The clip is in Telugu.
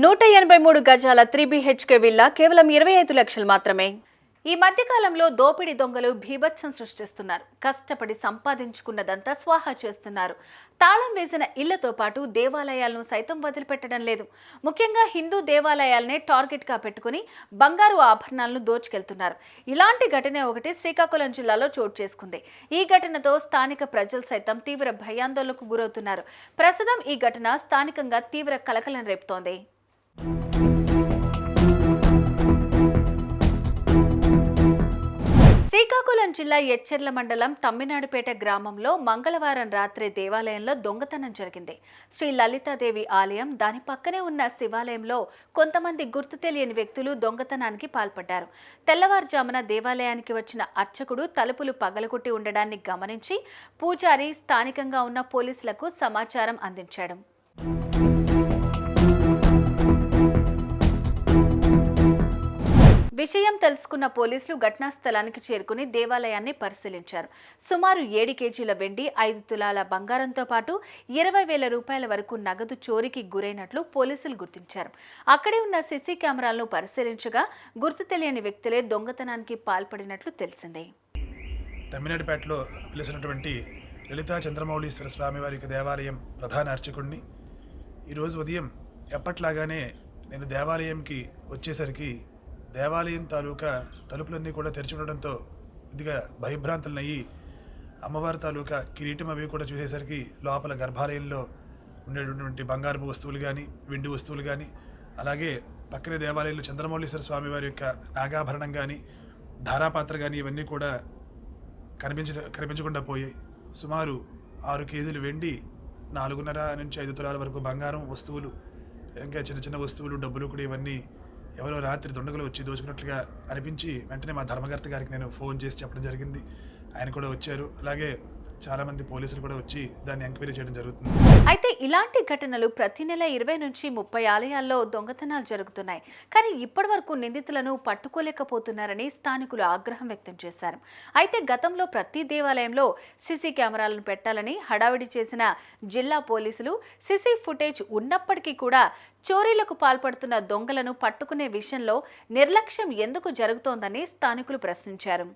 183 గజాల 3 BHK విల్లా కేవలం 25 లక్షలు మాత్రమే. ఈ మధ్యకాలంలో దోపిడీ దొంగలు భీభత్సం సృష్టిస్తున్నారు. కష్టపడి సంపాదించుకున్నదంతా స్వాహా చేస్తున్నారు. తాళం వేసిన ఇళ్లతో పాటు దేవాలయాలను సైతం వదిలిపెట్టడం లేదు. ముఖ్యంగా హిందూ దేవాలయాలనే టార్గెట్గా పెట్టుకుని బంగారు ఆభరణాలను దోచుకెళ్తున్నారు. ఇలాంటి ఘటన ఒకటి శ్రీకాకుళం జిల్లాలో చోటు చేసుకుంది. ఈ ఘటనతో స్థానిక ప్రజలు సైతం తీవ్ర భయాందోళనకు గురవుతున్నారు. ప్రస్తుతం ఈ ఘటన స్థానికంగా తీవ్ర కలకలం రేపుతోంది. శ్రీకాకుళం జిల్లా ఎచ్చెర్ల మండలం తమ్మినాడుపేట గ్రామంలో మంగళవారం రాత్రి దేవాలయంలో దొంగతనం జరిగింది. శ్రీ లలితాదేవి ఆలయం, దాని పక్కనే ఉన్న శివాలయంలో కొంతమంది గుర్తు తెలియని వ్యక్తులు దొంగతనానికి పాల్పడ్డారు. తెల్లవారుజామున దేవాలయానికి వచ్చిన అర్చకుడు తలుపులు పగలగొట్టి ఉండడాన్ని గమనించి పూజారి స్థానికంగా ఉన్న పోలీసులకు సమాచారం అందించాడు. విషయం తెలుసుకున్న పోలీసులు ఘటనా స్థలానికి చేరుకుని దేవాలయాన్ని పరిశీలించారు. సుమారు 7 కేజీల వెండి, 5 తులాల బంగారంతో పాటు 20,000 రూపాయల వరకు నగదు చోరీకి గురైనట్లు పోలీసులు గుర్తించారు. అక్కడే ఉన్న సీసీ కెమెరాలను పరిశీలించగా గుర్తు తెలియని వ్యక్తులే దొంగతనానికి పాల్పడినట్లు తెలిసింది. తమ్మినాడుపేటలో వెలిసినటువంటి లలితా చంద్రమౌళీశ్వర స్వామి వారి దేవాలయం ప్రధాన అర్చకుడిని. ఈరోజు ఉదయం ఎప్పట్లాగానే నేను దేవాలయంకి వచ్చేసరికి దేవాలయం తాలూకా తలుపులన్నీ కూడా తెరిచి ఉండడంతో కొద్దిగా భయభ్రాంతులనయ్యి అమ్మవారి తాలూకా కిరీటం అవి కూడా చూసేసరికి లోపల గర్భాలయంలో ఉండేటటువంటి బంగారపు వస్తువులు కానీ, వెండి వస్తువులు కానీ, అలాగే పక్కనే దేవాలయంలో చంద్రమౌళీశ్వర స్వామి వారి యొక్క నాగాభరణం కానీ, ధారాపాత్ర కానీ ఇవన్నీ కూడా కనిపించకుండా పోయాయి. సుమారు 6 కేజీలు వెండి, 4.5 నుంచి 5 తులాల వరకు బంగారం వస్తువులు, ఇంకా చిన్న చిన్న వస్తువులు, డబ్బులు కూడా ఇవన్నీ ఎవరో రాత్రి దొండగలు వచ్చి దోచుకున్నట్లుగా అనిపించి వెంటనే మా ధర్మకర్త గారికి నేను ఫోన్ చేసి చెప్పడం జరిగింది. ఆయన కూడా వచ్చారు. అలాగే చాలా మంది పోలీసులు కూడా వచ్చి దాన్ని ఎంక్వైరీ చేయడం జరుగుతుంది. అయితే ఇలాంటి ఘటనలు ప్రతి నెల 20 నుంచి 30 ఆలయాల్లో దొంగతనాలు జరుగుతున్నాయి. కానీ ఇప్పటి వరకు నిందితులను పట్టుకోలేకపోతున్నారని స్థానికులు ఆగ్రహం వ్యక్తం చేశారు. అయితే గతంలో ప్రతి దేవాలయంలో సీసీ కెమెరాలను పెట్టాలని హడావిడి చేసిన జిల్లా పోలీసులు సీసీ ఫుటేజ్ ఉన్నప్పటికీ కూడా చోరీలకు పాల్పడుతున్న దొంగలను పట్టుకునే విషయంలో నిర్లక్ష్యం ఎందుకు జరుగుతోందని స్థానికులు ప్రశ్నించారు.